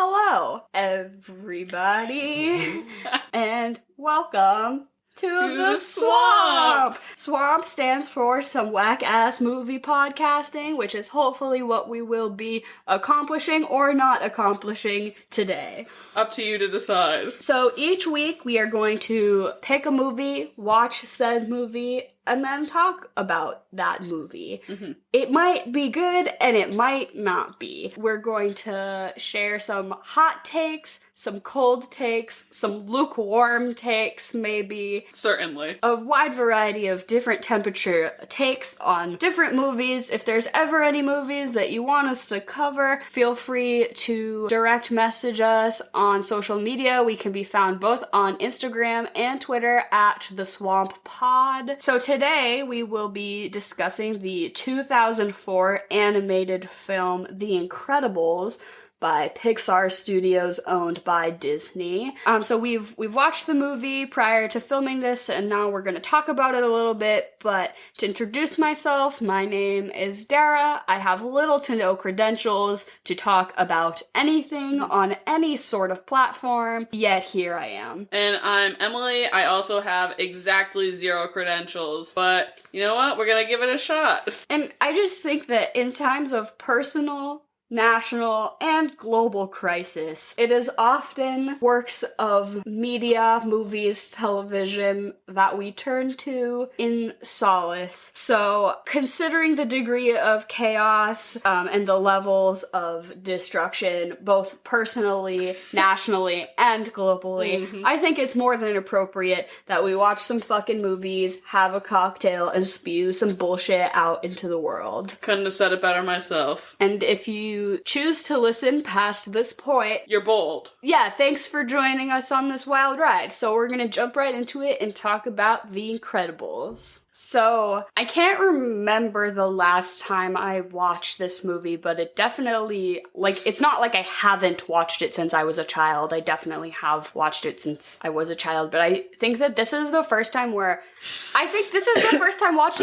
Hello, everybody, and welcome to the Swamp! Swamp stands for some whack-ass movie podcasting, which is hopefully what we will be accomplishing or not accomplishing today. Up to you to decide. So each week we are going to pick a movie, watch said movie, and then talk about that movie. Mm-hmm. It might be good and it might not be. We're going to share some hot takes, some cold takes, some lukewarm takes, maybe. Certainly. A wide variety of different temperature takes on different movies. If there's ever any movies that you want us to cover, feel free to direct message us on social media. We can be found both on Instagram and Twitter at The Swamp Pod. So today we will be discussing the 2004 animated film The Incredibles by Pixar Studios, owned by Disney. So we've watched the movie prior to filming this, and now we're going to talk about it a little bit. But to introduce myself, my name is Dara. I have little to no credentials to talk about anything on any sort of platform, yet here I am. And I'm Emily. I also have exactly 0 credentials, but you know what? We're going to give it a shot. And I just think that in times of personal, national, and global crisis, it is often works of media, movies, television that we turn to in solace. So, considering the degree of chaos and the levels of destruction, both personally, nationally, and globally, I think it's more than appropriate that we watch some fucking movies, have a cocktail, and spew some bullshit out into the world. Couldn't have said it better myself. And if you choose to listen past this point, you're bold. Yeah, thanks for joining us on this wild ride. So we're gonna jump right into it and talk about The Incredibles. So, I can't remember the last time I watched this movie, but it definitely, it's not like I haven't watched it since I was a child. I definitely have watched it since I was a child, but I think that this is the first time watching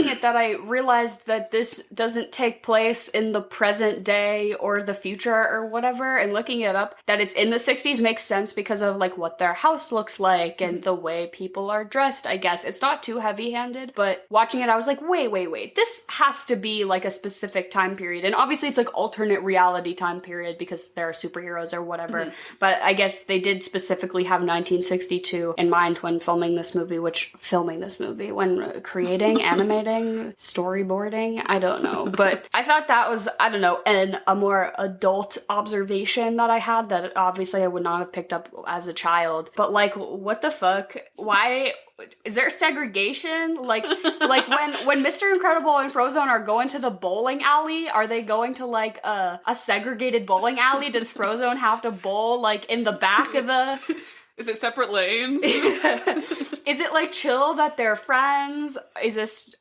it that I realized that this doesn't take place in the present day or the future or whatever, and looking it up, that it's in the 60s makes sense because of, what their house looks like and the way people are dressed, I guess. It's not too heavy-handed, but watching it, I was like, wait, this has to be, a specific time period. And obviously it's, alternate reality time period because they're superheroes or whatever. Mm-hmm. But I guess they did specifically have 1962 in mind when filming this movie, when creating, animating, storyboarding, I don't know. But I thought that was, a more adult observation that I had that obviously I would not have picked up as a child. But, what the fuck? Why... Is there segregation? When Mr. Incredible and Frozone are going to the bowling alley, are they going to a segregated bowling alley? Does Frozone have to bowl in the back of the... Is it separate lanes? Is it chill that they're friends? Is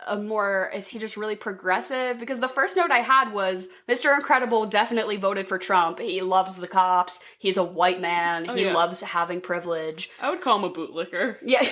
he just really progressive? Because the first note I had was, Mr. Incredible definitely voted for Trump. He loves the cops. He's a white man. He loves having privilege. I would call him a bootlicker. Yeah.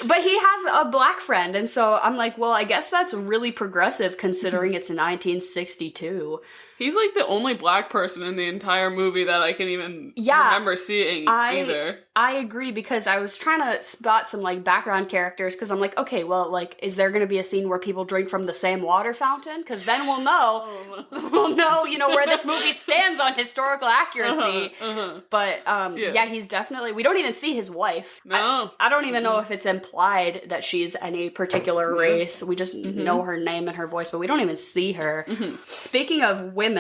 But he has a black friend, and so I'm like, well, I guess that's really progressive considering it's 1962. He's the only black person in the entire movie that I can even remember seeing either. I agree, because I was trying to spot some background characters, because I'm like, okay, well, is there going to be a scene where people drink from the same water fountain? Because then we'll know, where this movie stands on historical accuracy. But he's definitely, we don't even see his wife. No. I don't even know if it's implied that she's any particular race. We just know her name and her voice, but we don't even see her. Speaking of women,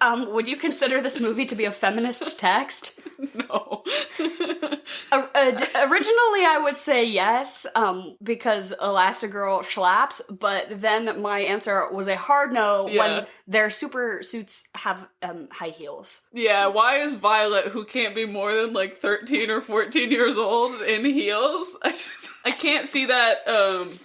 would you consider this movie to be a feminist text? No. Originally, I would say yes, because Elastigirl slaps, but then my answer was a hard no when their super suits have high heels. Yeah, why is Violet, who can't be more than 13 or 14 years old, in heels? I can't see that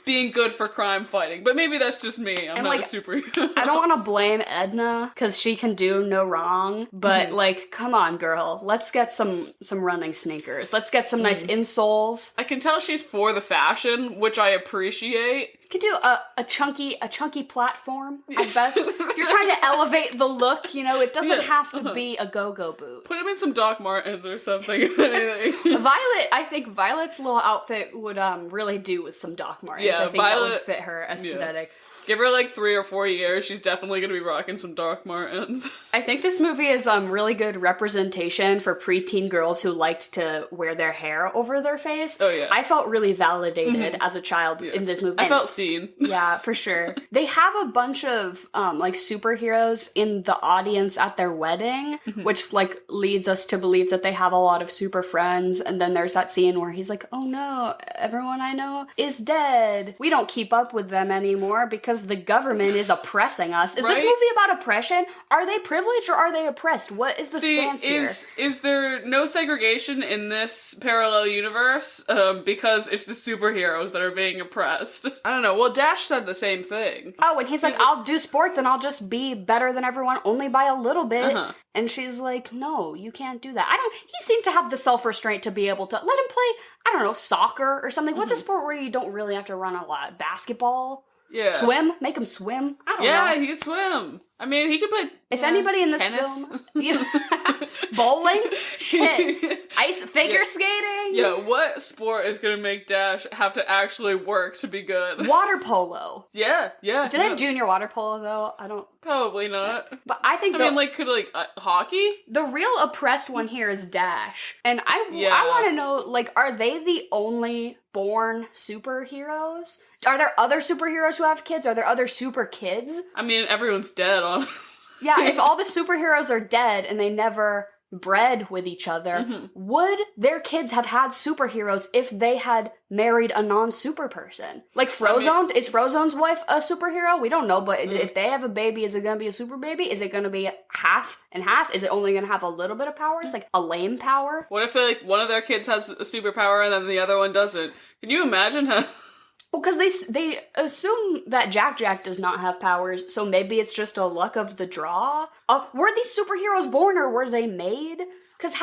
being good for crime fighting, but maybe that's just me. I'm not a superhero. I don't want to blame Edna, because she can do no wrong, but come on, girl, let's get some running sneakers. Let's get some nice insoles. I can tell she's for the fashion, which I appreciate. could do a chunky platform at best. You're trying to elevate the look, you know, it doesn't have to be a go-go boot. Put him in some Doc Martens or something. I think Violet's little outfit would really do with some Doc Martens. Yeah, I think Violet that would fit her aesthetic. Yeah. Give her like 3 or 4 years, she's definitely gonna be rocking some Doc Martens. I think this movie is really good representation for preteen girls who liked to wear their hair over their face. Oh yeah. I felt really validated as a child in this movie. I felt seen. Yeah, for sure. They have a bunch of like superheroes in the audience at their wedding, which like leads us to believe that they have a lot of super friends. And then there's that scene where he's like, oh no, everyone I know is dead. We don't keep up with them anymore because the government is oppressing us. Is this movie about oppression? Are they privileged or are they oppressed? What is the stance here? Is there no segregation in this parallel universe? Because it's the superheroes that are being oppressed. I don't know. Well, Dash said the same thing. Oh, and he's like, I'll do sports and I'll just be better than everyone only by a little bit. And she's like, no, you can't do that. He seemed to have the self-restraint to be able to let him play, I don't know, soccer or something. What's a sport where you don't really have to run a lot? Basketball? Yeah. Swim? Make him swim? I don't know. Yeah, he could swim. I mean, he could play If anybody in this tennis. film... Bowling? Shit. Ice figure skating? Yeah, what sport is going to make Dash have to actually work to be good? Water polo. Yeah. Do they have junior water polo, though? I don't... Probably not. But I think hockey? The real oppressed one here is Dash. And I want to know, like, are they the only born superheroes? Are there other superheroes who have kids? Are there other super kids? I mean, everyone's dead, honestly. Yeah, if all the superheroes are dead and they never bred with each other, would their kids have had superheroes if they had married a non-super person? Like Frozone? Is Frozone's wife a superhero? We don't know, but if they have a baby, is it going to be a super baby? Is it going to be half and half? Is it only going to have a little bit of powers? Like a lame power? What if one of their kids has a superpower and then the other one doesn't? Can you imagine how... Well, because they assume that Jack does not have powers, so maybe it's just a luck of the draw. Were these superheroes born or were they made? Because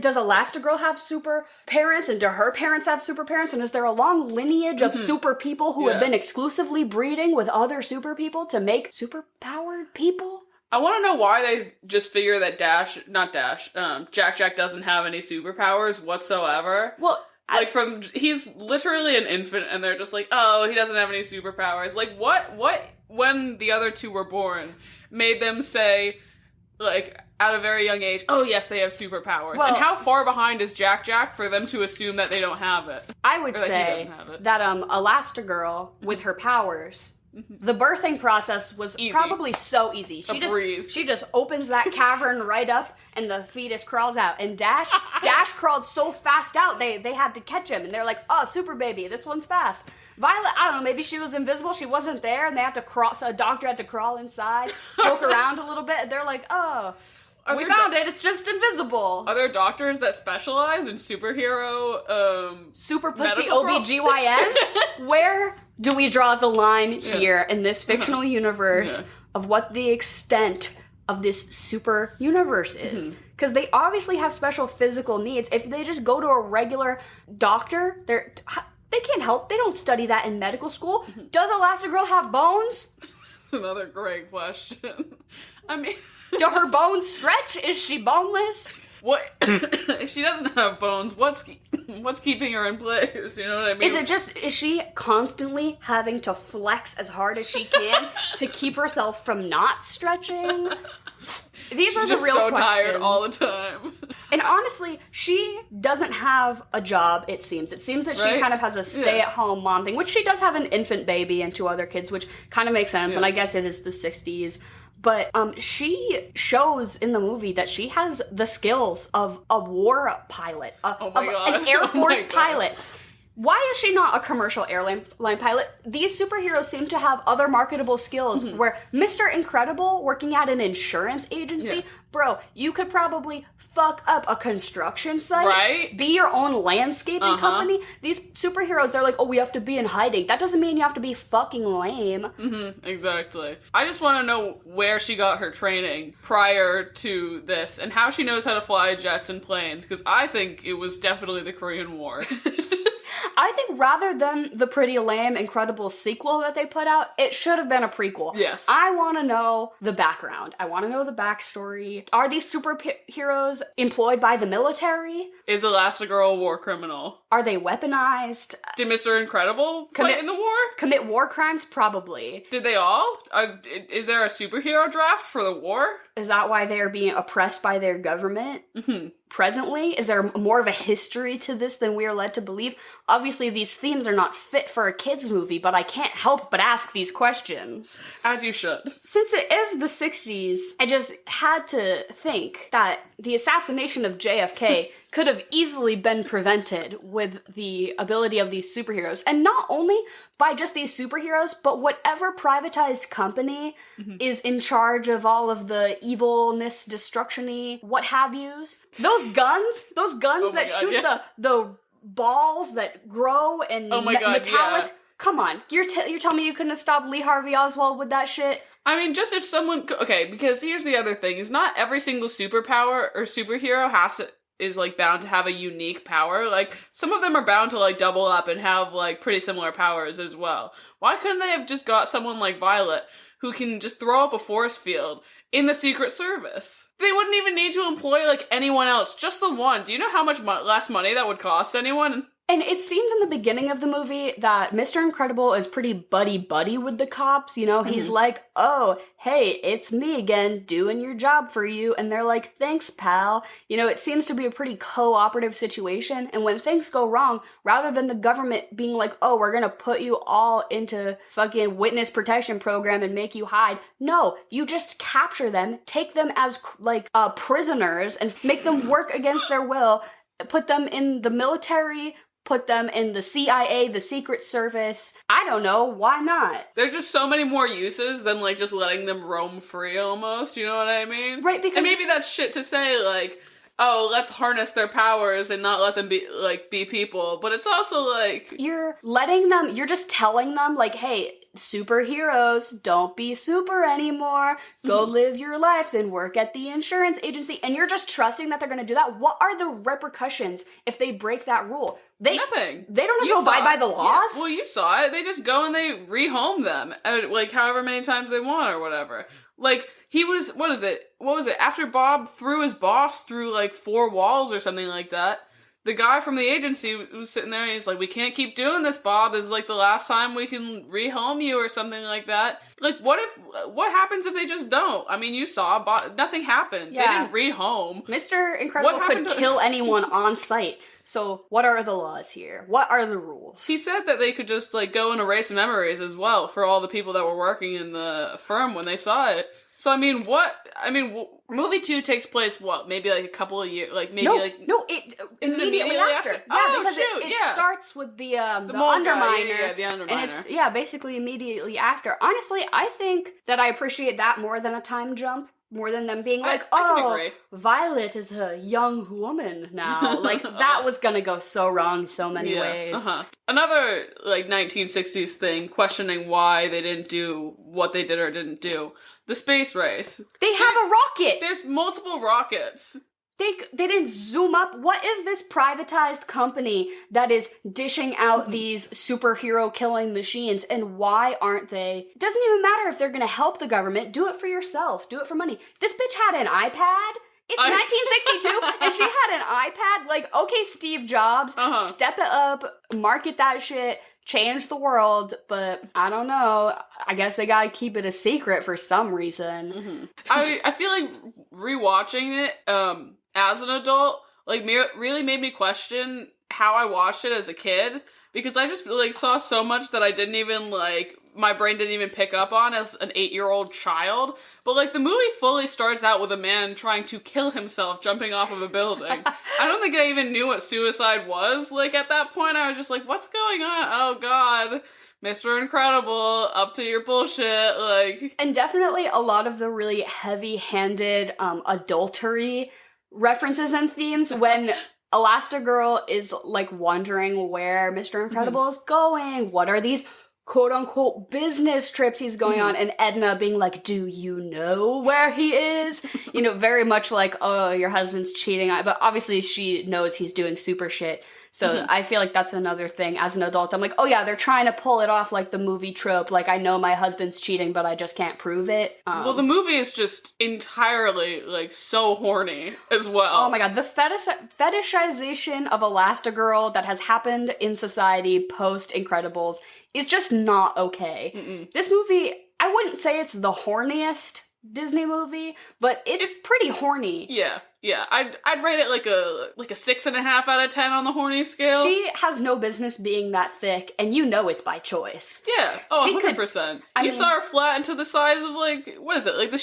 does Elastigirl have super parents, and do her parents have super parents? And is there a long lineage of super people who have been exclusively breeding with other super people to make super powered people? I want to know why they just figure that Jack doesn't have any superpowers whatsoever. Well, he's literally an infant and they're just like, oh, he doesn't have any superpowers. Like, what, when the other two were born, made them say, like, at a very young age, oh, yes, they have superpowers. Well, and how far behind is Jack for them to assume that they don't have it? I would say that Elastigirl, with her powers... The birthing process was probably so easy. She just opens that cavern right up and the fetus crawls out. And Dash crawled so fast out, they had to catch him. And they're like, oh, super baby, this one's fast. Violet, I don't know, maybe she was invisible, she wasn't there, and they had to crawl, so a doctor had to crawl inside, poke around a little bit, and they're like, oh... We found it, it's just invisible. Are there doctors that specialize in superhero, super pussy OBGYNs? Where do we draw the line here in this fictional universe of what the extent of this super universe is? Because they obviously have special physical needs. If they just go to a regular doctor, they can't help. They don't study that in medical school. Does Elastigirl have bones? That's another great question. I mean... Do her bones stretch? Is she boneless? What if she doesn't have bones? What's keeping her in place? You know what I mean? Is she constantly having to flex as hard as she can to keep herself from not stretching? These are the real questions. She's so tired all the time. And honestly, she doesn't have a job, it seems. It seems that she kind of has a stay-at-home mom thing, which she does have an infant baby and 2 other kids, which kind of makes sense, and I guess it is the 60s. But she shows in the movie that she has the skills of a war pilot, an Air Force pilot. Why is she not a commercial airline pilot? These superheroes seem to have other marketable skills where Mr. Incredible working at an insurance agency, bro, you could probably fuck up a construction site, right? Be your own landscaping company. These superheroes, they're like, oh, we have to be in hiding. That doesn't mean you have to be fucking lame. Exactly. I just want to know where she got her training prior to this and how she knows how to fly jets and planes, because I think it was definitely the Korean War. I think rather than the pretty lame Incredibles sequel that they put out, it should have been a prequel. Yes. I want to know the background. I want to know the backstory. Are these superheroes employed by the military? Is Elastigirl a war criminal? Are they weaponized? Did Mr. Incredible fight in the war? Commit war crimes? Probably. Did they all? Is there a superhero draft for the war? Is that why they are being oppressed by their government? Presently? Is there more of a history to this than we are led to believe? Obviously, these themes are not fit for a kid's movie, but I can't help but ask these questions. As you should. Since it is the 60s, I just had to think that the assassination of JFK could have easily been prevented with the ability of these superheroes. And not only by just these superheroes, but whatever privatized company is in charge of all of the evilness, destruction-y, what have yous. Those guns that shoot the balls that grow and metallic. Yeah. Come on, you're telling me you couldn't have stopped Lee Harvey Oswald with that shit? I mean, just if someone... Okay, because here's the other thing, is not every single superpower or superhero is, like, bound to have a unique power. Like, some of them are bound to, like, double up and have, like, pretty similar powers as well. Why couldn't they have just got someone like Violet who can just throw up a force field in the Secret Service? They wouldn't even need to employ, like, anyone else. Just the one. Do you know how much less money that would cost anyone? And it seems in the beginning of the movie that Mr. Incredible is pretty buddy-buddy with the cops, you know? He's like, oh, hey, it's me again, doing your job for you. And they're like, thanks, pal. You know, it seems to be a pretty cooperative situation. And when things go wrong, rather than the government being like, oh, we're gonna put you all into fucking witness protection program and make you hide. No, you just capture them, take them as, like, prisoners and make them work against their will, put them in the military, put them in the CIA, the Secret Service. I don't know, why not? There are just so many more uses than, like, just letting them roam free, almost, you know what I mean? Right, because... And maybe that's shit to say, like, oh, let's harness their powers and not let them be people, but it's also, like... You're just telling them, like, hey, superheroes, don't be super anymore. Go live your lives and work at the insurance agency. And you're just trusting that they're going to do that. What are the repercussions if they break that rule? Nothing. They don't have to abide by the laws? Yeah. Well, you saw it. They just go and they rehome them, like, however many times they want or whatever. Like, he was, what was it? After Bob threw his boss through, like, 4 walls or something like that, the guy from the agency was sitting there and he's like, we can't keep doing this, Bob. This is, like, the last time we can rehome you or something like that. Like, what happens if they just don't? I mean, you saw, nothing happened. Yeah. They didn't rehome. Mr. Incredible could kill anyone on sight. So, what are the laws here? What are the rules? He said that they could just, like, go and erase memories as well for all the people that were working in the firm when they saw it. So, I mean, movie 2 takes place, what, maybe, like, a couple of years, like, maybe, is it immediately after? Yeah, because it starts with the Underminer. Yeah, the Underminer. And it's, basically immediately after. Honestly, I think that I appreciate that more than a time jump. More than them being like, Violet is a young woman now. Like, that was gonna go so wrong so many ways. Another, like, 1960s thing, questioning why they didn't do what they did or didn't do. The space race. They have a rocket! There's multiple rockets. They didn't zoom up. What is this privatized company that is dishing out these superhero killing machines, and why aren't they? It doesn't even matter if they're gonna help the government. Do it for yourself. Do it for money. This bitch had an iPad. It's 1962, and she had an iPad. Like, okay, Steve Jobs, step it up, market that shit, change the world, but I don't know. I guess they gotta keep it a secret for some reason. I feel like rewatching it, as an adult, like, really made me question how I watched it as a kid, because I just, like, saw so much that I didn't even, like, my brain didn't even pick up on as an 8-year-old child. But, like, the movie fully starts out with a man trying to kill himself jumping off of a building. I don't think I even knew what suicide was. Like, at that point, I was just like, what's going on? Oh, God. Mr. Incredible, up to your bullshit, like... And definitely a lot of the really heavy-handed, adultery references and themes when Elastigirl is, like, wondering where Mr. Incredible is going. What are these quote-unquote business trips he's going on? And Edna being like, do you know where he is? You know, very much like, oh, your husband's cheating. But obviously she knows he's doing super shit. So I feel like that's another thing as an adult. I'm like, oh yeah, they're trying to pull it off like the movie trope. Like, I know my husband's cheating, but I just can't prove it. Well, the movie is just entirely, like, so horny as well. Oh my god, the fetishization of Elastigirl that has happened in society post-Incredibles is just not okay. This movie, I wouldn't say it's the horniest Disney movie, but it's pretty horny. Yeah. I'd rate it like a 6.5 out of 10 on the horny scale. She has no business being that thick, and you know it's by choice. Yeah. Oh, 100%. You saw her flatten to the size of, like, what is it? Like the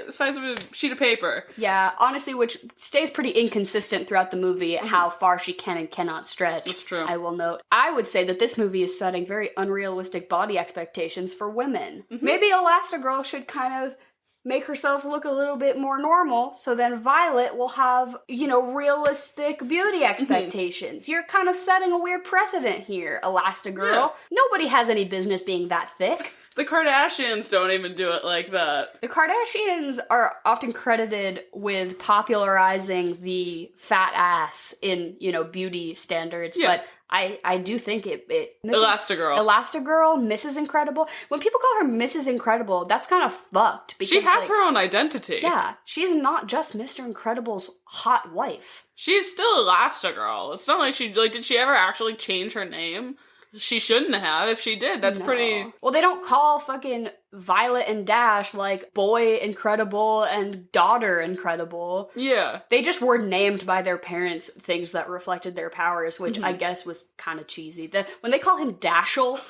size of a sheet of paper. Yeah, honestly, which stays pretty inconsistent throughout the movie, how far she can and cannot stretch. That's true. I will note. I would say that this movie is setting very unrealistic body expectations for women. Maybe Elastigirl should kind of make herself look a little bit more normal, so then Violet will have, realistic beauty expectations. You're kind of setting a weird precedent here, Elastigirl. Yeah. Nobody has any business being that thick. The Kardashians don't even do it like that. The Kardashians are often credited with popularizing the fat ass in, beauty standards, but I do think it Elastigirl, Mrs. Incredible. When people call her Mrs. Incredible, that's kind of fucked. Because, she has her own identity. Yeah, she's not just Mr. Incredible's hot wife. She's still Elastigirl. It's not like did she ever actually change her name? She shouldn't have. If she did, that's pretty... Well, they don't call fucking Violet and Dash, like, Boy Incredible and Daughter Incredible. Yeah. They just were named by their parents things that reflected their powers, which I guess was kind of cheesy. When they call him Dashel,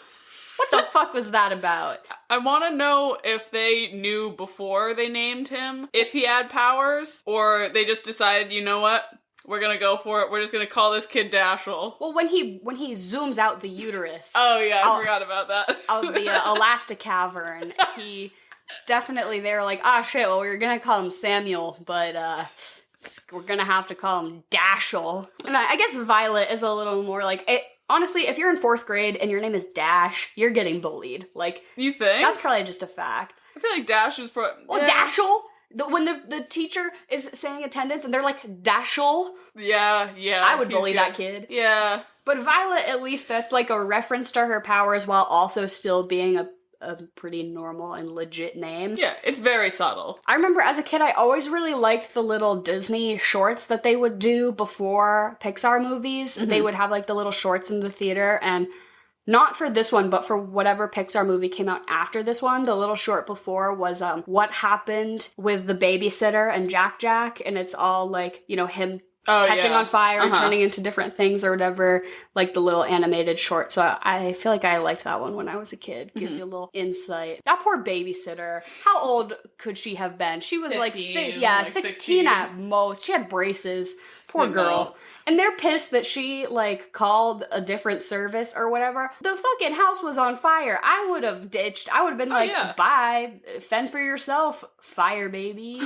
what the fuck was that about? I want to know if they knew before they named him if he had powers, or they just decided, you know what? We're gonna go for it. We're just gonna call this kid Dashel. Well, when he zooms out the uterus. Oh yeah, I forgot about that. Of the Elasticavern, he definitely, they're like, shit, well, we're gonna call him Samuel, but we're gonna have to call him Dashel. And I guess Violet is a little more like it. Honestly, if you're in 4th grade and your name is Dash, you're getting bullied. Like, you think? That's probably just a fact. I feel like Dash is Dashel. When the teacher is saying attendance and they're like, Dashel. Yeah. I would bully that kid. Yeah. But Violet, at least that's like a reference to her powers while also still being a pretty normal and legit name. Yeah, it's very subtle. I remember as a kid, I always really liked the little Disney shorts that they would do before Pixar movies. They would have like the little shorts in the theater, and not for this one, but for whatever Pixar movie came out after this one. The little short before was what happened with the babysitter and Jack, and it's all like, him catching on fire and turning into different things or whatever, like the little animated short. So I feel like I liked that one when I was a kid. Gives you a little insight. That poor babysitter. How old could she have been? She was 15, 16 at most. She had braces. Poor girl. And they're pissed that she, like, called a different service or whatever. The fucking house was on fire. I would have ditched. I would have been bye. Fend for yourself, fire baby.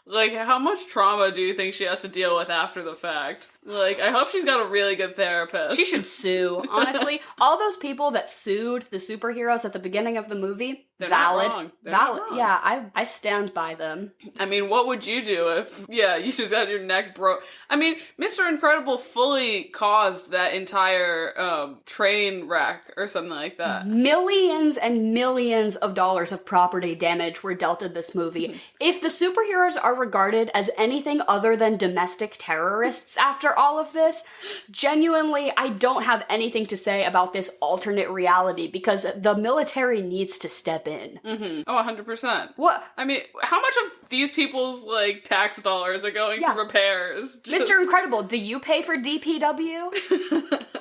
Like, how much trauma do you think she has to deal with after the fact? Like, I hope she's got a really good therapist. She should sue. Honestly, all those people that sued the superheroes at the beginning of the movie, they're valid. Not wrong. Valid. Not wrong. Yeah, I stand by them. I mean, what would you do if, you just had your neck broke? I mean, Mr. Incredible fully caused that entire train wreck or something like that. Millions and millions of dollars of property damage were dealt in this movie. If the superheroes are regarded as anything other than domestic terrorists after all of this, genuinely, I don't have anything to say about this alternate reality because the military needs to step in. Oh, 100%. What? I mean, how much of these people's, like, tax dollars are going to repairs? Mr. Incredible, do you pay for DPW?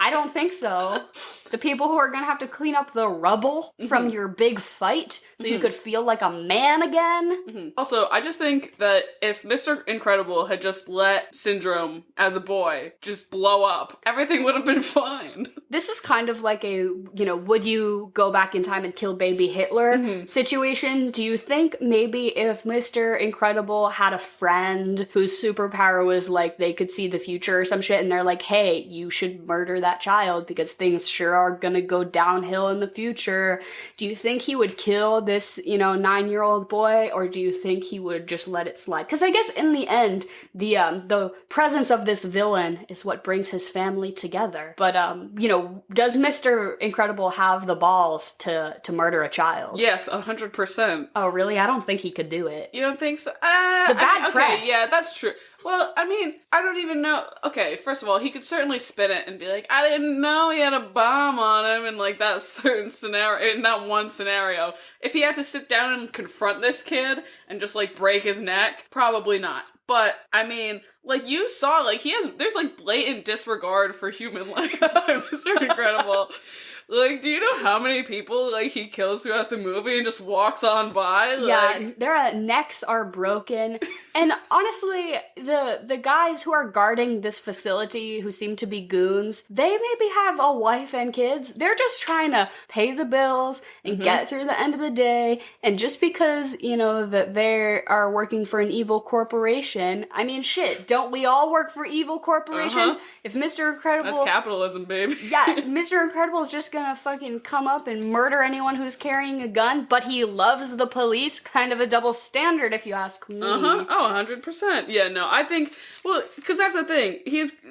I don't think so. The people who are gonna have to clean up the rubble from your big fight so you could feel like a man again. Also, I just think that if Mr. Incredible had just let Syndrome, as a boy, just blow up, everything would have been fine. this is kind of like a, would you go back in time and kill baby Hitler situation? Do you think maybe if Mr. Incredible had a friend whose superpower was like they could see the future or some shit, and they're like, hey, you should murder that child because things sure are gonna go downhill in the future, do you think he would kill this, 9-year-old boy, or do you think he would just let it slide? Because I guess in the end, the presence of this villain is what brings his family together. But, does Mr. Incredible have the balls to murder a child? Yes, 100%. Oh, really? I don't think he could do it. You don't think so? The bad press. Okay, yeah, that's true. Well, I mean, I don't even know. Okay, first of all, he could certainly spin it and be like, I didn't know he had a bomb on him in like that certain scenario, in that one scenario. If he had to sit down and confront this kid and just like break his neck, probably not. But, I mean, like you saw, like there's like blatant disregard for human life by Mr. Incredible. Like, do you know how many people, like, he kills throughout the movie and just walks on by? Like... Yeah, their necks are broken. And honestly, the guys who are guarding this facility, who seem to be goons, they maybe have a wife and kids. They're just trying to pay the bills and get through the end of the day. And just because, that they are working for an evil corporation, I mean, shit, don't we all work for evil corporations? If Mr. Incredible... That's capitalism, baby. Yeah, Mr. Incredible is just gonna fucking come up and murder anyone who's carrying a gun, but he loves the police. Kind of a double standard, if you ask me. Oh, 100%. Yeah, no, I think, well, because that's the thing.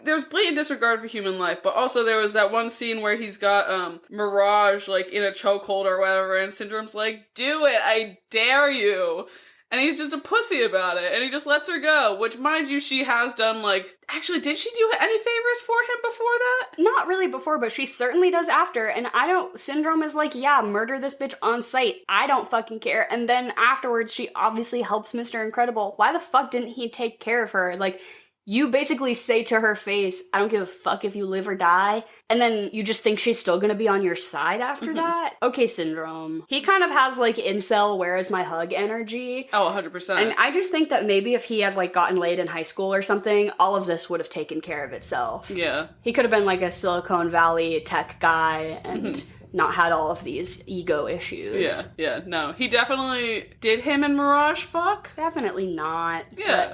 There's blatant disregard for human life, but also there was that one scene where he's got Mirage, like, in a chokehold or whatever, and Syndrome's like, do it, I dare you. And he's just a pussy about it, and he just lets her go, which, mind you, she has done, like... Actually, did she do any favors for him before that? Not really before, but she certainly does after, and Syndrome is like, yeah, murder this bitch on sight. I don't fucking care. And then afterwards, she obviously helps Mr. Incredible. Why the fuck didn't he take care of her? Like... You basically say to her face, I don't give a fuck if you live or die, and then you just think she's still gonna be on your side after that? Okay, Syndrome. He kind of has, like, incel, where is my hug energy. Oh, 100%. And I just think that maybe if he had, like, gotten laid in high school or something, all of this would have taken care of itself. Yeah. He could have been, like, a Silicon Valley tech guy and... not had all of these ego issues. Yeah, no. He definitely... Did him and Mirage fuck? Definitely not. Yeah.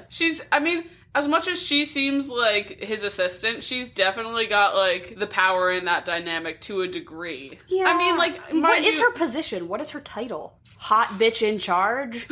As much as she seems like his assistant, she's definitely got, like, the power in that dynamic to a degree. Yeah. I mean, like... What is her position? What is her title? Hot bitch in charge?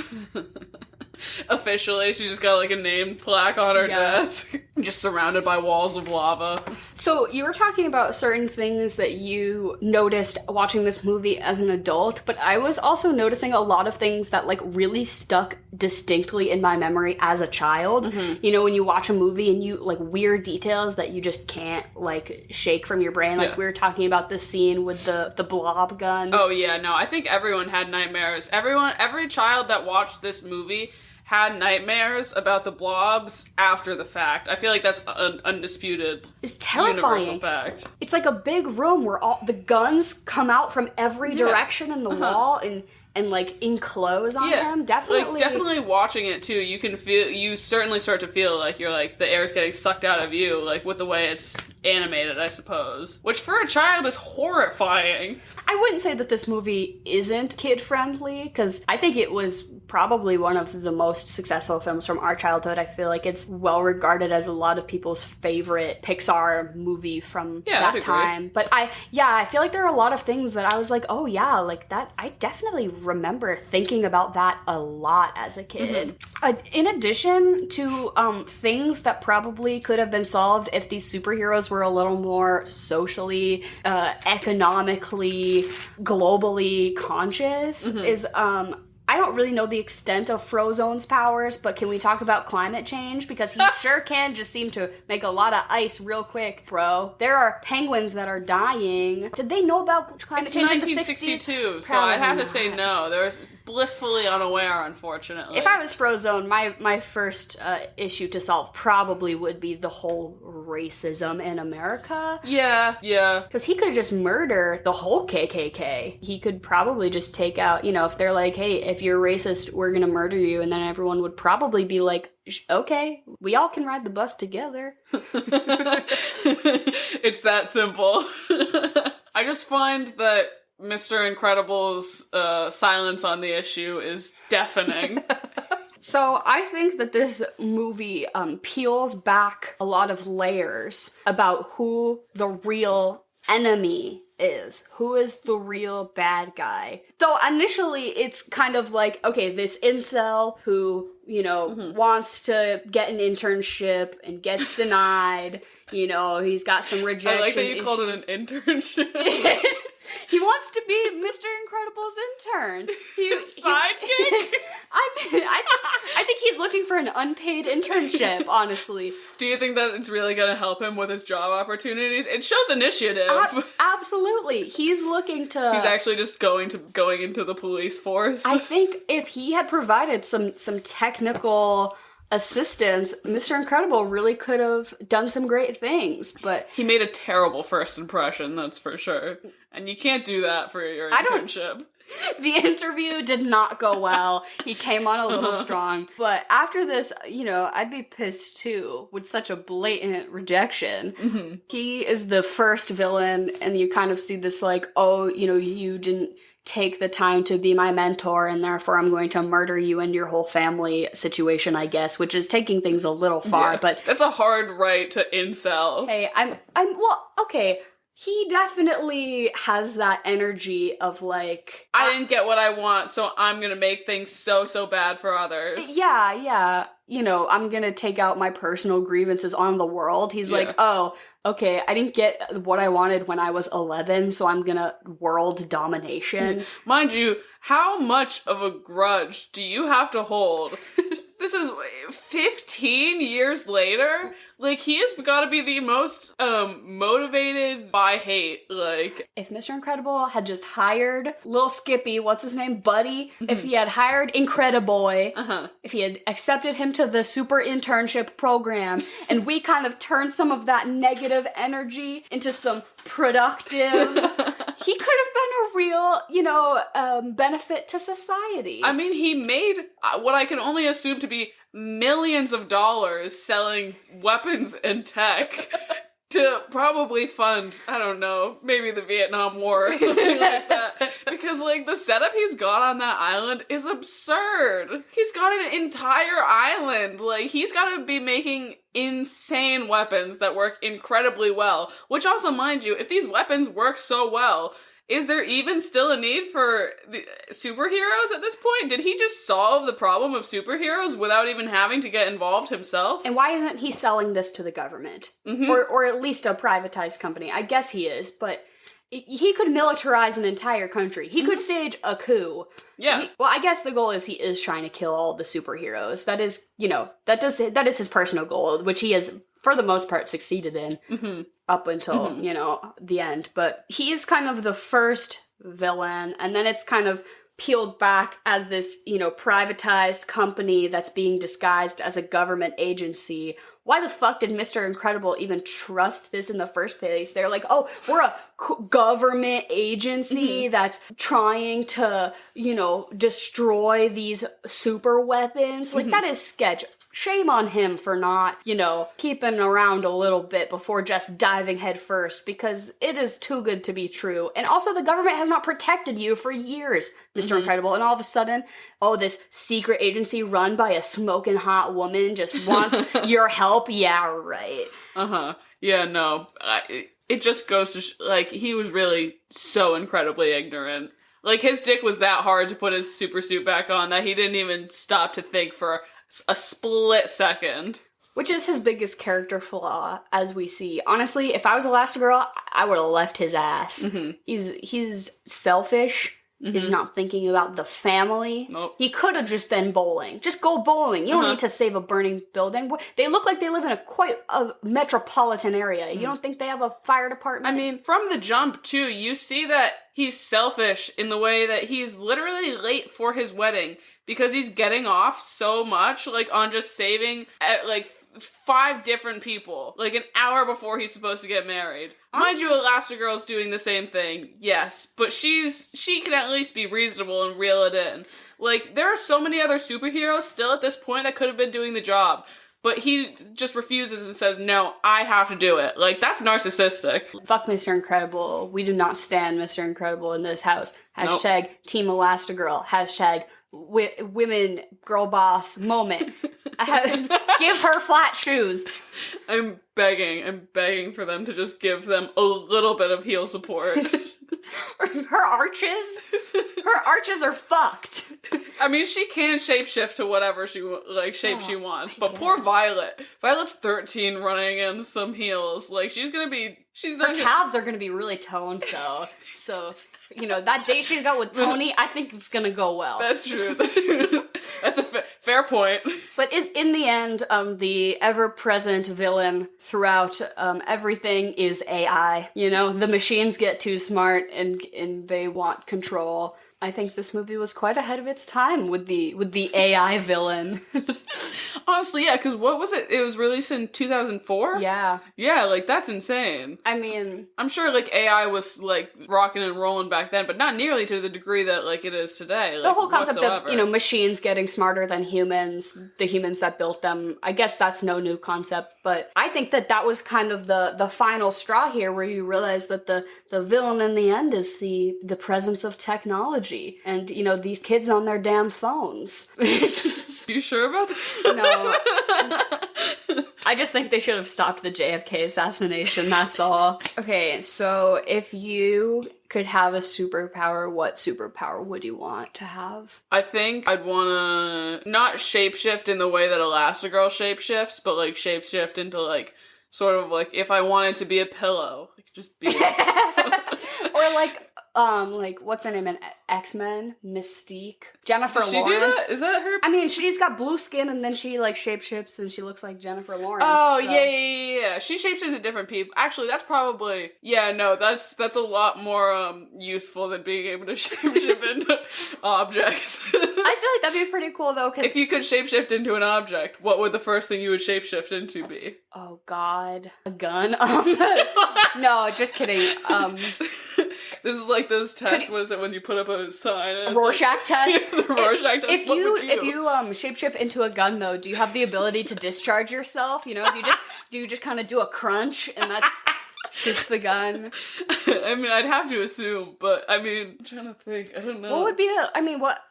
Officially, she just got, like, a name plaque on her desk. Just surrounded by walls of lava. So, you were talking about certain things that you noticed watching this movie as an adult, but I was also noticing a lot of things that, like, really stuck distinctly in my memory as a child. When you watch a movie and you, like, weird details that you just can't, like, shake from your brain. Like, we were talking about the scene with the blob gun. Oh, yeah, no, I think everyone had nightmares. Every child that watched this movie had nightmares about the blobs after the fact. I feel like that's an undisputed it's terrifying. Universal fact. It's like a big room where all the guns come out from every direction in the wall and like enclose on him. Definitely watching it too, you certainly start to feel like you're like the air's getting sucked out of you, like with the way it's animated, I suppose. Which for a child is horrifying. I wouldn't say that this movie isn't kid-friendly, because I think it was probably one of the most successful films from our childhood. I feel like it's well regarded as a lot of people's favorite Pixar movie from that time. But I feel like there are a lot of things that I was like, oh yeah, like that, I definitely remember thinking about that a lot as a kid. In addition to things that probably could have been solved if these superheroes were a little more socially, economically, globally conscious, is I don't really know the extent of Frozone's powers, but can we talk about climate change? Because he sure can just seem to make a lot of ice real quick, bro. There are penguins that are dying. Did they know about climate change in the 60s? It's 1962, so I'd have to say no. They're blissfully unaware, unfortunately. If I was Frozone, my first issue to solve probably would be the whole racism in America. Yeah. Because he could just murder the whole KKK. He could probably just take out, if they're like, hey, if you're racist, we're gonna murder you. And then everyone would probably be like, okay, we all can ride the bus together. It's that simple. I just find that Mr. Incredible's silence on the issue is deafening. So I think that this movie peels back a lot of layers about who the real enemy is. Who is the real bad guy? So initially it's kind of like, okay, this incel who, wants to get an internship and gets denied. He's got some rejection I like that you called it an internship. He wants to be Mr. Incredible's intern. Sidekick? I think he's looking for an unpaid internship, honestly. Do you think that it's really going to help him with his job opportunities? It shows initiative. Absolutely. He's looking to... He's actually just going into the police force. I think if he had provided some technical assistance, Mr. Incredible really could have done some great things, but... He made a terrible first impression, that's for sure. And you can't do that for your internship. The interview did not go well. He came on a little strong. But after this, I'd be pissed too with such a blatant rejection. Mm-hmm. He is the first villain, and you kind of see this like, oh, you didn't take the time to be my mentor, and therefore I'm going to murder you and your whole family situation, I guess, which is taking things a little far, yeah, but... That's a hard right to incel. Hey, okay, he definitely has that energy of like... I didn't get what I want, so I'm gonna make things so bad for others. Yeah. I'm gonna take out my personal grievances on the world. He's like, oh, okay, I didn't get what I wanted when I was 11, so I'm gonna world domination. Mind you, how much of a grudge do you have to hold? This is 15 years later? Like, he has got to be the most motivated by hate. Like, if Mr. Incredible had just hired Lil Skippy, what's his name, Buddy, if he had hired Incrediboy, if he had accepted him to the super internship program, and we kind of turned some of that negative energy into some productive... He could have been a real, benefit to society. I mean, he made what I can only assume to be millions of dollars selling weapons and tech to probably fund, I don't know, maybe the Vietnam War or something like that. Because, the setup he's got on that island is absurd. He's got an entire island. He's got to be making insane weapons that work incredibly well. Which also, mind you, if these weapons work so well... Is there even still a need for the superheroes at this point? Did he just solve the problem of superheroes without even having to get involved himself? And why isn't he selling this to the government? Mm-hmm. Or at least a privatized company? I guess he is, but he could militarize an entire country. He could stage a coup. Yeah. I guess the goal is he is trying to kill all the superheroes. That is, that is his personal goal, which he has, for the most part, succeeded in up until, the end. But he's kind of the first villain, and then it's kind of peeled back as this, privatized company that's being disguised as a government agency. Why the fuck did Mr. Incredible even trust this in the first place? They're like, oh, we're a government agency that's trying to, destroy these super weapons. That is sketch. Shame on him for not, keeping around a little bit before just diving head first, because it is too good to be true. And also, the government has not protected you for years, Mr. Incredible, and all of a sudden, this secret agency run by a smoking hot woman just wants your help? Yeah, right. Yeah, no. It just goes to, he was really so incredibly ignorant. His dick was that hard to put his super suit back on that he didn't even stop to think for a split second. Which is his biggest character flaw, as we see. Honestly, if I was Elastigirl, I would have left his ass. He's selfish. He's not thinking about the family. Nope. He could have just been bowling. Just go bowling. You don't need to save a burning building. They look like they live in quite a metropolitan area. You don't think they have a fire department? I mean, from the jump, too, you see that he's selfish in the way that he's literally late for his wedding because he's getting off so much, on just saving, 5 different people, like an hour before he's supposed to get married. Mind you, Elastigirl's doing the same thing, yes, but she can at least be reasonable and reel it in. Like, there are so many other superheroes still at this point that could have been doing the job. But he just refuses and says, no, I have to do it. Like, that's narcissistic. Fuck Mr. Incredible. We do not stand Mr. Incredible in this house. Hashtag nope. Team Elastigirl. Hashtag women girl boss moment. Give her flat shoes. I'm begging for them to just give them a little bit of heel support. Her arches are fucked. I mean, she can shapeshift to whatever she wants, but poor Violet. Violet's 13 running in some heels. Like, her calves are gonna be really toned, though. So, that date she's got with Tony, I think it's gonna go well. That's true. That's a fair point. But in the end, the ever-present villain throughout everything is AI. The machines get too smart and they want control. I think this movie was quite ahead of its time with the AI villain. Honestly, yeah, because what was it? It was released in 2004? Yeah. Yeah, like, that's insane. I mean, I'm sure, like, AI was, like, rocking and rolling back then, but not nearly to the degree that, like, it is today. Like, the whole concept whatsoever. of, machines getting smarter than humans, the humans that built them, I guess that's no new concept, but I think that was kind of the final straw here, where you realize that the villain in the end is the presence of technology. And, these kids on their damn phones. You sure about that? No. I just think they should have stopped the JFK assassination, that's all. Okay, so if you could have a superpower, what superpower would you want to have? I think I'd want to not shapeshift in the way that Elastigirl shapeshifts, but, like, shapeshift into, like, sort of, like, if I wanted to be a pillow, like, just be Or, like, what's her name in X-Men? Mystique. Jennifer Lawrence. Does she do that? Is that her? I mean, she's got blue skin and then she, like, shapeshifts and she looks like Jennifer Lawrence. Oh, so. Yeah. She shapes into different people. Actually, that's probably... Yeah, no, that's a lot more useful than being able to shapeshift into objects. I feel like that'd be pretty cool, though, because... If you could shapeshift into an object, what would the first thing you would shapeshift into be? Oh, God. A gun? No, just kidding. This is like those tests. What is it when you put up a sign? A Rorschach test. It's a Rorschach test. If you shapeshift into a gun, though, do you have the ability to discharge yourself? Do you just kind of do a crunch and that's shoots the gun? I mean, I'd have to assume, but I mean, I'm trying to think. I don't know. What would be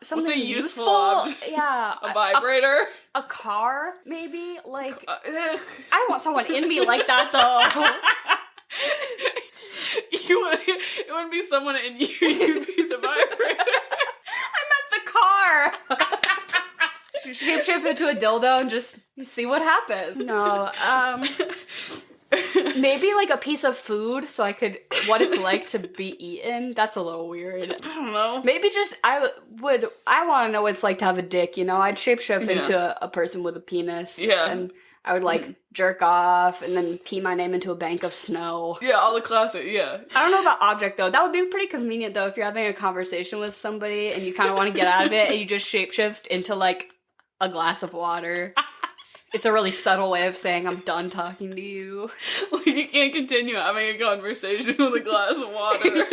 something What's a useful? Object? Yeah, a vibrator. A car, maybe. Like, I don't want someone in me like that, though. It wouldn't be someone in you, you'd be the vibrator. I meant the car! Shapeshift into a dildo and just see what happens. No, maybe like a piece of food so I could, what it's like to be eaten. That's a little weird. I don't know. Maybe just, I want to know what it's like to have a dick, I'd shapeshift into a person with a penis. Yeah. And I would, like, jerk off and then pee my name into a bank of snow. Yeah, all the classic, yeah. I don't know about object, though. That would be pretty convenient, though, if you're having a conversation with somebody and you kind of want to get out of it and you just shapeshift into, like, a glass of water. It's a really subtle way of saying I'm done talking to you. Like, you can't continue having a conversation with a glass of water.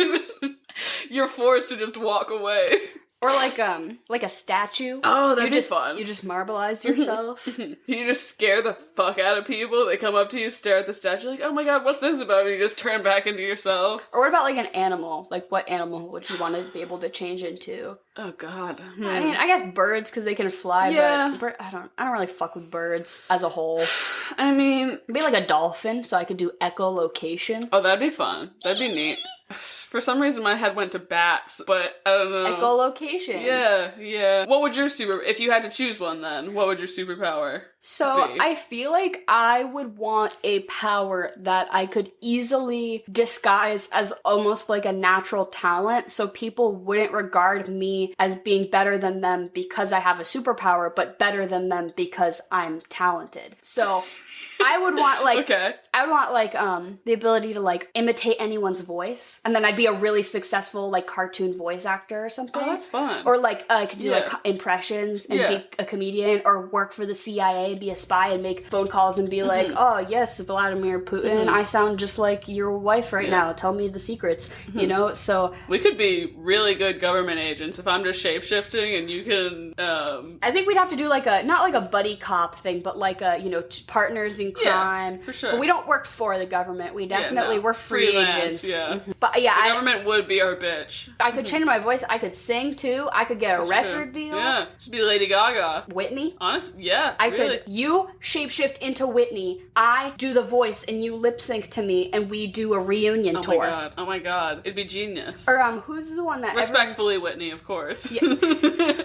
You're forced to just walk away. Or like a statue. Oh, that'd be fun. You just marbleize yourself. You just scare the fuck out of people. They come up to you, stare at the statue, like, oh my god, what's this about? And you just turn back into yourself. Or what about like an animal? Like, what animal would you want to be able to change into? Oh god. I mean, I guess birds because they can fly. Yeah. But I don't really fuck with birds as a whole. I mean, maybe like a dolphin, so I could do echolocation. Oh, that'd be fun. That'd be neat. For some reason, my head went to bats, but I don't know. Echolocation. Yeah. What would your if you had to choose one then, what would your superpower be? I feel like I would want a power that I could easily disguise as almost like a natural talent, so people wouldn't regard me as being better than them because I have a superpower, but better than them because I'm talented. So I would want like okay. I would want like the ability to like imitate anyone's voice. And then I'd be a really successful, like, cartoon voice actor or something. Oh, that's fun. Or, like, I could do, like, impressions and be a comedian, or work for the CIA, be a spy, and make phone calls and be like, oh, yes, Vladimir Putin, I sound just like your wife right now. Tell me the secrets, you know? So... We could be really good government agents if I'm just shape-shifting and you can, I think we'd have to do, like, not like a buddy cop thing, but like a, you know, partners in crime. Yeah, for sure. But we don't work for the government. We definitely, we're free Freelance, agents. Yeah. But yeah, the government would be our bitch. I could change my voice. I could sing too. I could get a record deal. Yeah, just be Lady Gaga. Whitney. Honest, yeah. I could. You shapeshift into Whitney. I do the voice, and you lip sync to me, and we do a reunion tour. Oh my god, it'd be genius. Or who's the one that respectfully Whitney, of course. Yeah.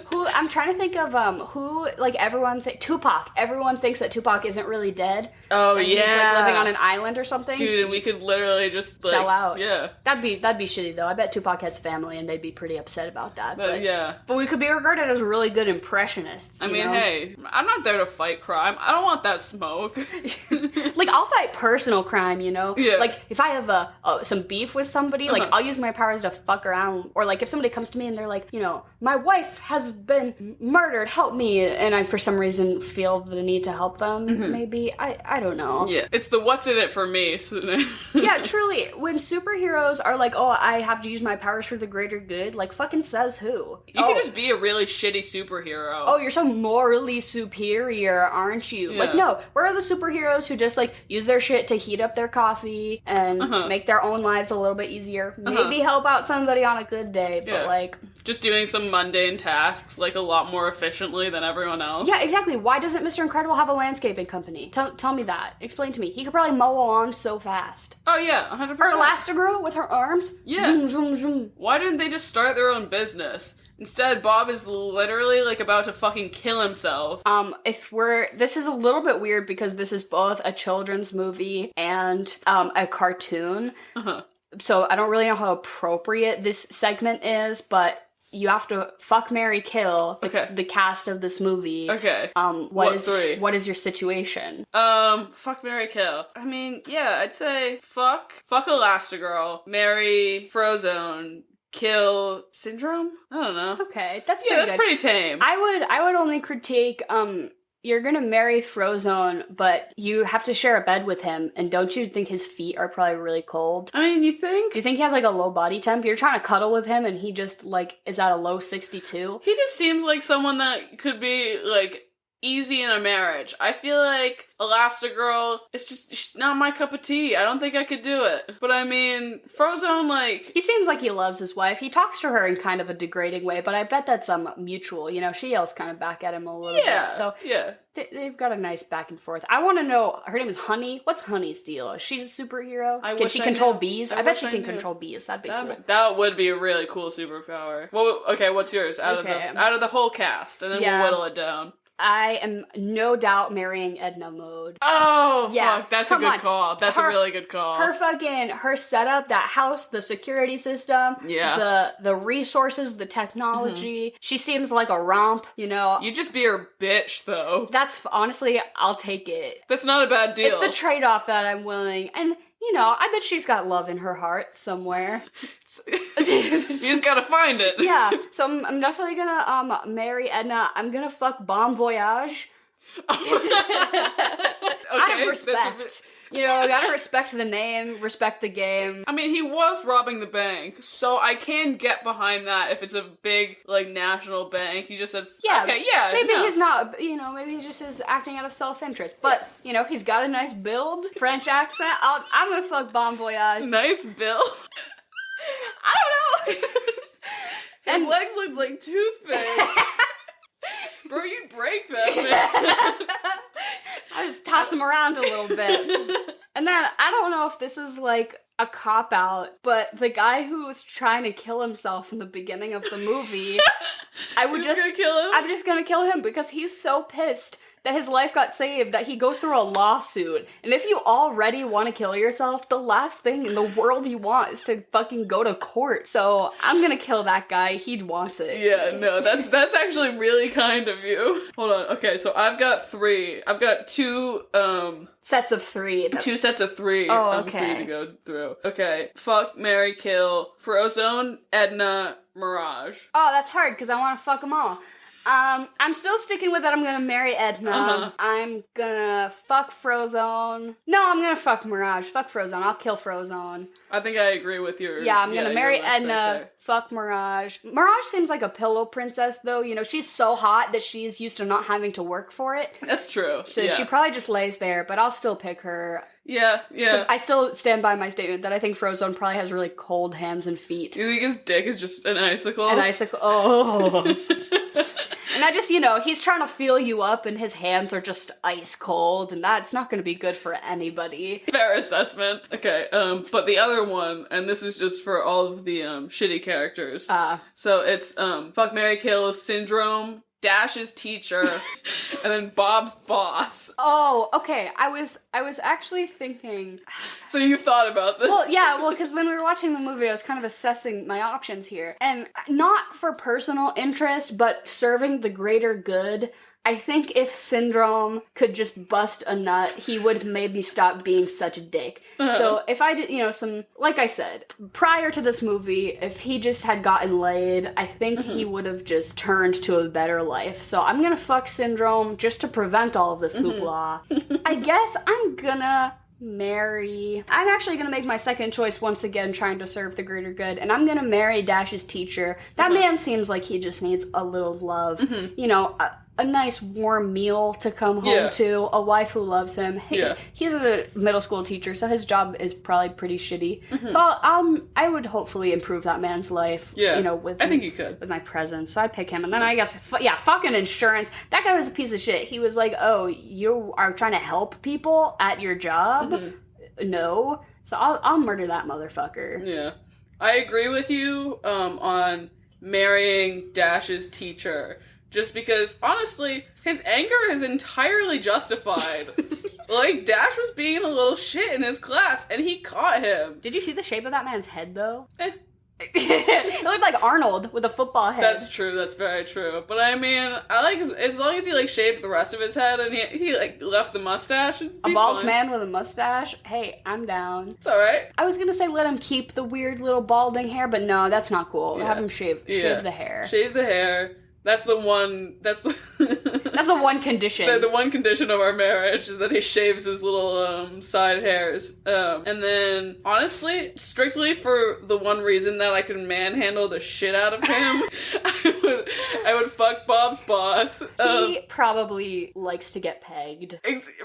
Who I'm trying to think of who, like, everyone Tupac. Everyone thinks that Tupac isn't really dead. Oh, and yeah. He's like living on an island or something. Dude, and we could literally just like, sell out. Yeah. That'd be shitty though. I bet Tupac has family and they'd be pretty upset about that. But yeah. But we could be regarded as really good impressionists. I mean, know? hey, I'm not there to fight crime. I don't want that smoke. Like, I'll fight personal crime, you know? Yeah. Like, if I have some beef with somebody, like, I'll use my powers to fuck around. Or, like, if somebody comes to me and they're like, you know, my wife has been murdered, help me. And I, for some reason, feel the need to help them, maybe. I don't know. Yeah. It's the what's in it for me. Yeah, truly. When superheroes are like, oh, I have to use my powers for the greater good, like, fucking says who? You could just be a really shitty superhero. Oh, you're so morally superior, aren't you? Yeah. Like, no, we're the superheroes who just, like, use their shit to heat up their coffee and make their own lives a little bit easier. Maybe help out somebody on a good day, but, like... Just doing some mundane tasks, like, a lot more efficiently than everyone else. Yeah, exactly. Why doesn't Mr. Incredible have a landscaping company? Tell me that. Explain to me. He could probably mow a lawn so fast. Oh, yeah, 100%. Or Elastigirl with her arms. Yeah. Zoom, zoom, zoom. Why didn't they just start their own business? Instead, Bob is literally, like, about to fucking kill himself. This is a little bit weird because this is both a children's movie and a cartoon. So I don't really know how appropriate this segment is, but you have to fuck, marry, kill the cast of this movie. Okay. What is your situation? Fuck, marry, kill. I mean, yeah, I'd say fuck Elastigirl, marry Frozone, kill Syndrome? I don't know. Okay, that's pretty good. That's pretty tame. I would only critique, you're gonna marry Frozone, but you have to share a bed with him, and don't you think his feet are probably really cold? I mean, you think? Do you think he has, like, a low body temp? You're trying to cuddle with him, and he just, like, is at a low 62? He just seems like someone that could be, like, easy in a marriage. I feel like Elastigirl is just not my cup of tea. I don't think I could do it. But I mean, Frozone, like... He seems like he loves his wife. He talks to her in kind of a degrading way, but I bet that's mutual. You know, she yells kind of back at him a little bit. So yeah. They've got a nice back and forth. I want to know, her name is Honey. What's Honey's deal? Is she a superhero? Can she control bees? I bet she can control bees. That'd be cool. That would be a really cool superpower. Well, okay, what's yours? Out of the whole cast, and then we'll whittle it down. I am no doubt marrying Edna Mode. Oh, yeah. Fuck. That's a good call. That's a really good call. Her setup, that house, the security system, the resources, the technology. She seems like a romp, you know. You just be her bitch, though. That's, honestly, I'll take it. That's not a bad deal. It's the trade-off that I'm willing. And, you know, I bet she's got love in her heart somewhere. You just gotta find it. Yeah, so I'm definitely gonna marry Edna. I'm gonna fuck Bon Voyage. Out of respect. You know, I gotta respect the name, respect the game. I mean, he was robbing the bank, so I can get behind that if it's a big, like, national bank. He just said, maybe he's not, you know, maybe he just is acting out of self-interest. But, you know, he's got a nice build, French accent. I'm gonna fuck Bon Voyage. Nice build? I don't know. His legs look like toothpicks. Bro, you'd break them, man. I just toss him around a little bit. And then, I don't know if this is, like, a cop-out, but the guy who was trying to kill himself in the beginning of the movie, gonna kill him? I'm just gonna kill him because he's so pissed that his life got saved, that he goes through a lawsuit. And if you already want to kill yourself, the last thing in the world you want is to fucking go to court. So I'm gonna kill that guy. He wants it. Yeah, no, that's actually really kind of you. Hold on. Okay, so I've got 3. I've got 2 sets of 3. 2 sets of 3. Oh, I'm free okay. to go through. Okay. Fuck, marry, kill. Frozone, Edna, Mirage. Oh, that's hard because I want to fuck them all. I'm still sticking with that. I'm gonna marry Edna. Uh-huh. I'm gonna fuck Frozone. No, I'm gonna fuck Mirage. Fuck Frozone. I'll kill Frozone. I think I agree with your... Yeah, I'm gonna marry your list Edna. right there. Fuck Mirage. Mirage seems like a pillow princess, though. You know, she's so hot that she's used to not having to work for it. That's true. So yeah. she probably just lays there, but I'll still pick her. Yeah. I still stand by my statement that I think Frozone probably has really cold hands and feet. Do you think his dick is just an icicle? An icicle. Oh. And I just, you know, he's trying to feel you up and his hands are just ice cold, and that's not going to be good for anybody. Fair assessment. Okay, but the other one, and this is just for all of the shitty characters. So it's fuck, marry, kill, Syndrome, Dash's teacher, and then Bob's boss. Oh, okay. I was actually thinking. So you've thought about this? Well, because when we were watching the movie, I was kind of assessing my options here, and not for personal interest, but serving the greater good. I think if Syndrome could just bust a nut, he would maybe stop being such a dick. So if I did, you know, like I said, prior to this movie, if he just had gotten laid, I think he would have just turned to a better life. So I'm gonna fuck Syndrome just to prevent all of this hoopla. I guess I'm gonna I'm actually gonna make my second choice once again, trying to serve the greater good, and I'm gonna marry Dash's teacher. That man seems like he just needs a little love. You know, a nice warm meal to come home to, a wife who loves him. He's a middle school teacher, so his job is probably pretty shitty. So I would hopefully improve that man's life. You know, I think you could with my presence. So I'd pick him, and then I guess fucking insurance. That guy was a piece of shit. He was like, "Oh, you are trying to help people at your job." No, so I'll murder that motherfucker. Yeah, I agree with you on marrying Dash's teacher. Just because, honestly, his anger is entirely justified. Like, Dash was being a little shit in his class, and he caught him. Did you see the shape of that man's head, though? It looked like Arnold with a football head. That's true, that's very true. But I mean, I like, as long as he, like, shaved the rest of his head, and he like, left the mustache, it'd be a bald fine. man with a mustache? Hey, I'm down. It's alright. I was gonna say let him keep the weird little balding hair, but no, that's not cool. Have him shave the hair. Shave the hair. That's the one one condition. The one condition of our marriage is that he shaves his little side hairs. And then, honestly, strictly for the one reason that I can manhandle the shit out of him, I would fuck Bob's boss. He probably likes to get pegged.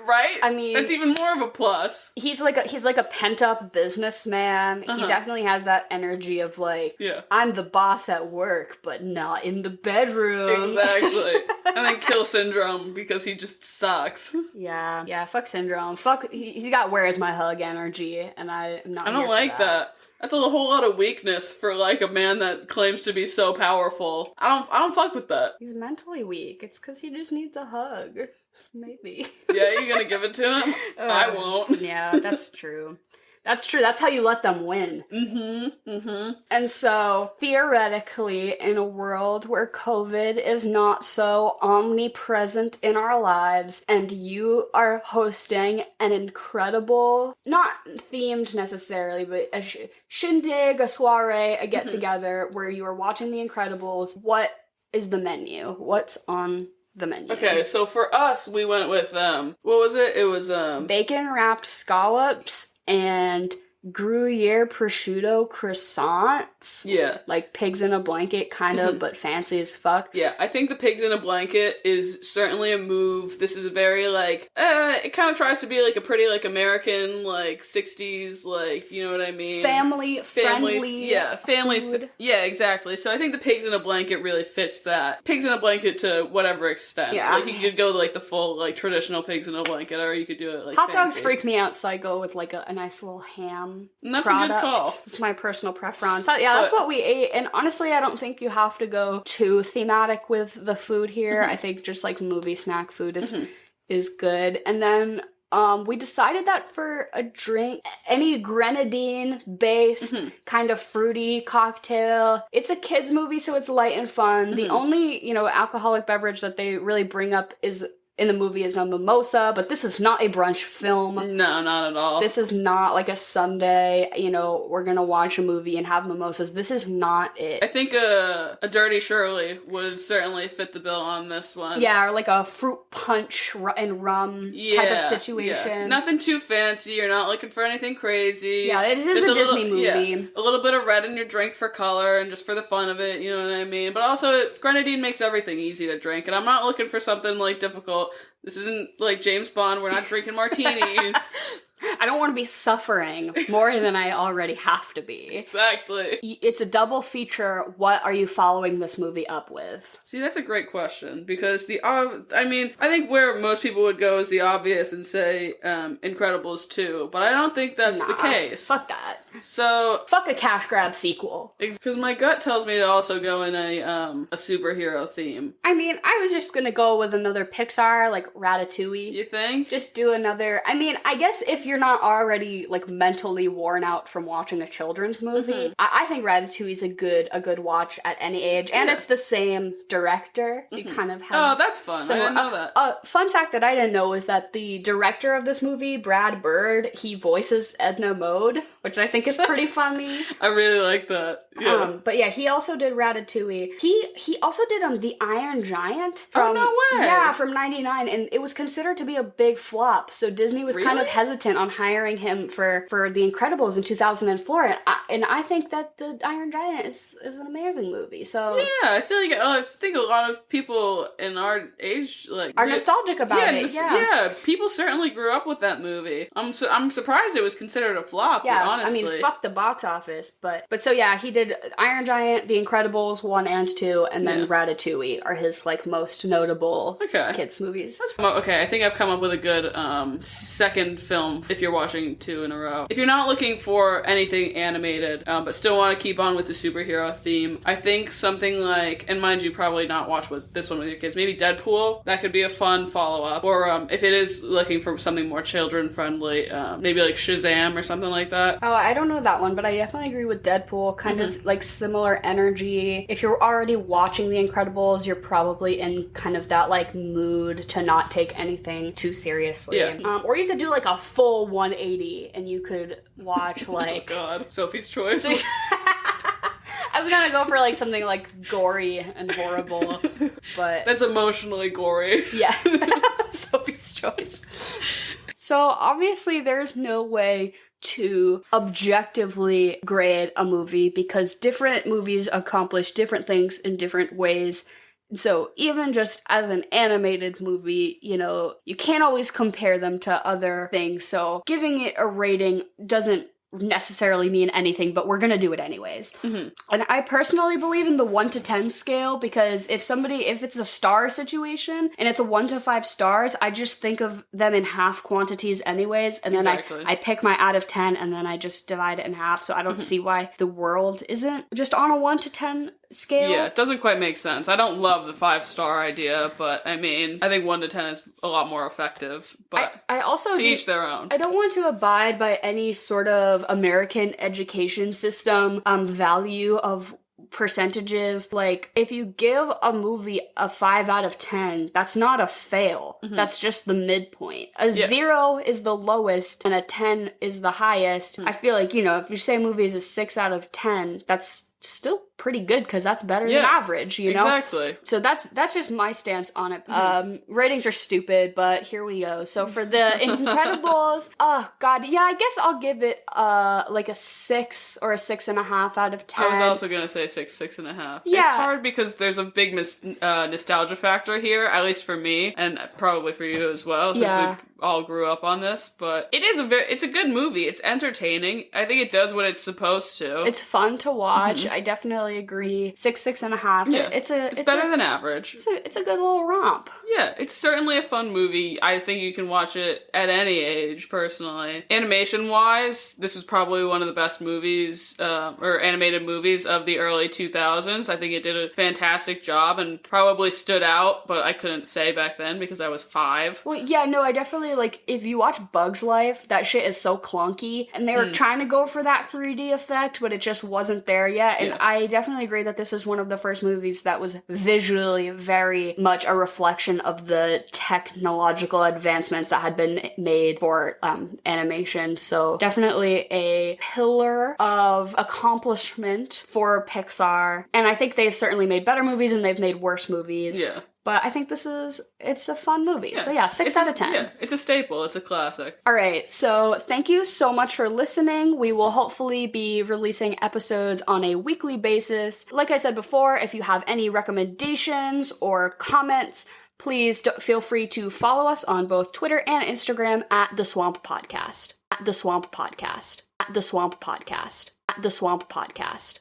Right? I mean, that's even more of a plus. He's like a pent-up businessman. He definitely has that energy of like, I'm the boss at work, but not in the bedroom. Exactly. And then kill Syndrome because he just sucks. Yeah, fuck Syndrome. He's got where is my hug energy, and I'm not. I don't like that. That's a whole lot of weakness for like a man that claims to be so powerful. I don't fuck with that. He's mentally weak. It's because he just needs a hug. Maybe. Yeah, you're gonna give it to him? I won't. Yeah, that's true. That's true. That's how you let them win. And so, theoretically, in a world where COVID is not so omnipresent in our lives, and you are hosting an incredible, not themed necessarily, but a shindig, a soiree, a get-together, where you are watching The Incredibles, what is the menu? What's on the menu? Okay, so for us, we went with, what was it? It was, bacon-wrapped scallops and Gruyere prosciutto croissants. Yeah. Like pigs in a blanket, kind of, but fancy as fuck. Yeah, I think the pigs in a blanket is certainly a move. This is a very, like, it kind of tries to be, like, a pretty, like, American, like, 60s, like, you know what I mean? Family-friendly Yeah, family food. Yeah, exactly. So I think the pigs in a blanket really fits that. Pigs in a blanket to whatever extent. Yeah. Like, you could go, like, the full, like, traditional pigs in a blanket, or you could do it, like, Hot dogs fancy. freak me out, so I go with, like, a nice little ham And that's product. a good call. It's my personal preference. That's what we ate, and honestly, I don't think you have to go too thematic with the food here. I think just, like, movie snack food is is good. And then we decided that for a drink, any grenadine-based kind of fruity cocktail. It's a kids movie, so it's light and fun. The only, alcoholic beverage that they really bring up in the movie is a mimosa, but this is not a brunch film. No, not at all. This is not like a Sunday, we're gonna watch a movie and have mimosas. This is not it. I think a Dirty Shirley would certainly fit the bill on this one. Yeah, or like a fruit punch and rum type of situation. Yeah. Nothing too fancy. You're not looking for anything crazy. Yeah, it is a Disney movie. Yeah, a little bit of red in your drink for color and just for the fun of it, you know what I mean? But also, grenadine makes everything easy to drink, and I'm not looking for something, difficult. This isn't like James Bond. We're not drinking martinis. I don't want to be suffering more than I already have to be. Exactly. It's a double feature. What are you following this movie up with? See, that's a great question, because I think where most people would go is the obvious and say Incredibles 2, but I don't think that's the case. Fuck that. So... Fuck a cash grab sequel. Because my gut tells me to also go in a superhero theme. I mean, I was just gonna go with another Pixar, like Ratatouille. You think? Just do another... I guess if you're not already, mentally worn out from watching a children's movie, I think Ratatouille is a good watch at any age, and it's the same director, so you kind of have... Oh, that's fun. I didn't know that. Fun fact that I didn't know is that the director of this movie, Brad Bird, he voices Edna Mode, which I think is pretty funny. I really like that. Yeah. But yeah, he also did Ratatouille. He also did The Iron Giant from... Oh, no way! Yeah, from 99, and it was considered to be a big flop, so Disney was kind of hesitant on hiring him for The Incredibles in 2004, and I think that The Iron Giant is an amazing movie, so... Yeah, I think a lot of people in our age, are nostalgic about it, Yeah, people certainly grew up with that movie. I'm surprised it was considered a flop, honestly. I mean, fuck the box office, but so yeah, he did Iron Giant, The Incredibles 1 and 2, and then Ratatouille are his, most notable kids movies. Okay, I think I've come up with a good second film if you're watching 2 in a row. If you're not looking for anything animated, but still want to keep on with the superhero theme, I think something like, and mind you, probably not watch this one with your kids, maybe Deadpool, that could be a fun follow-up. Or if it is looking for something more children-friendly, maybe like Shazam or something like that. Oh, I don't know that one, but I definitely agree with Deadpool. Kind of similar energy. If you're already watching The Incredibles, you're probably in kind of that mood to not take anything too seriously. Yeah. Or you could do a full 180 and you could watch Oh god, Sophie's Choice. I was gonna go for something gory and horrible, but... That's emotionally gory. Yeah. Sophie's Choice. So obviously there's no way to objectively grade a movie because different movies accomplish different things in different ways. So even just as an animated movie, you can't always compare them to other things. So giving it a rating doesn't necessarily mean anything, but we're gonna do it anyways. And I personally believe in the 1 to 10 scale because if it's a star situation and it's a 1 to 5 stars, I just think of them in half quantities anyways, and then I pick my out of 10 and then I just divide it in half, so I don't see why the world isn't just on a 1 to 10 scale. Yeah, it doesn't quite make sense. I don't love the 5-star idea, but I think 1 to 10 is a lot more effective. But I also each their own. I don't want to abide by any sort of American education system value of percentages. If you give a movie a 5 out of 10, that's not a fail. That's just the midpoint. A 0 is the lowest and a 10 is the highest. I feel if you say a movie is a 6 out of 10, that's still pretty good because that's better than average, Exactly. So that's just my stance on it. Ratings are stupid, but here we go. So for The Incredibles, oh god, yeah, I guess I'll give it a 6 or a 6.5 out of 10. I was also gonna say 6.5. Yeah. It's hard because there's a big nostalgia factor here, at least for me, and probably for you as well, since we all grew up on this, but it's a good movie. It's entertaining. I think it does what it's supposed to. It's fun to watch. I definitely agree. 6.5. Yeah. It's better than average. It's a good little romp. Yeah, it's certainly a fun movie. I think you can watch it at any age, personally. Animation-wise, this was probably one of the best movies, or animated movies of the early 2000s. I think it did a fantastic job and probably stood out, but I couldn't say back then because I was 5. Well, yeah, no, I definitely, like, if you watch Bug's Life, that shit is so clunky, and they were trying to go for that 3D effect, but it just wasn't there yet, and I definitely agree that this is one of the first movies that was visually very much a reflection of the technological advancements that had been made for animation, so definitely a pillar of accomplishment for Pixar, and I think they've certainly made better movies and they've made worse movies. Yeah. But I think it's a fun movie. Yeah. So yeah, 6 out of 10. Yeah, it's a staple. It's a classic. All right, so thank you so much for listening. We will hopefully be releasing episodes on a weekly basis. Like I said before, if you have any recommendations or comments, please feel free to follow us on both Twitter and Instagram at The Swamp Podcast. At The Swamp Podcast. At The Swamp Podcast. At The Swamp Podcast.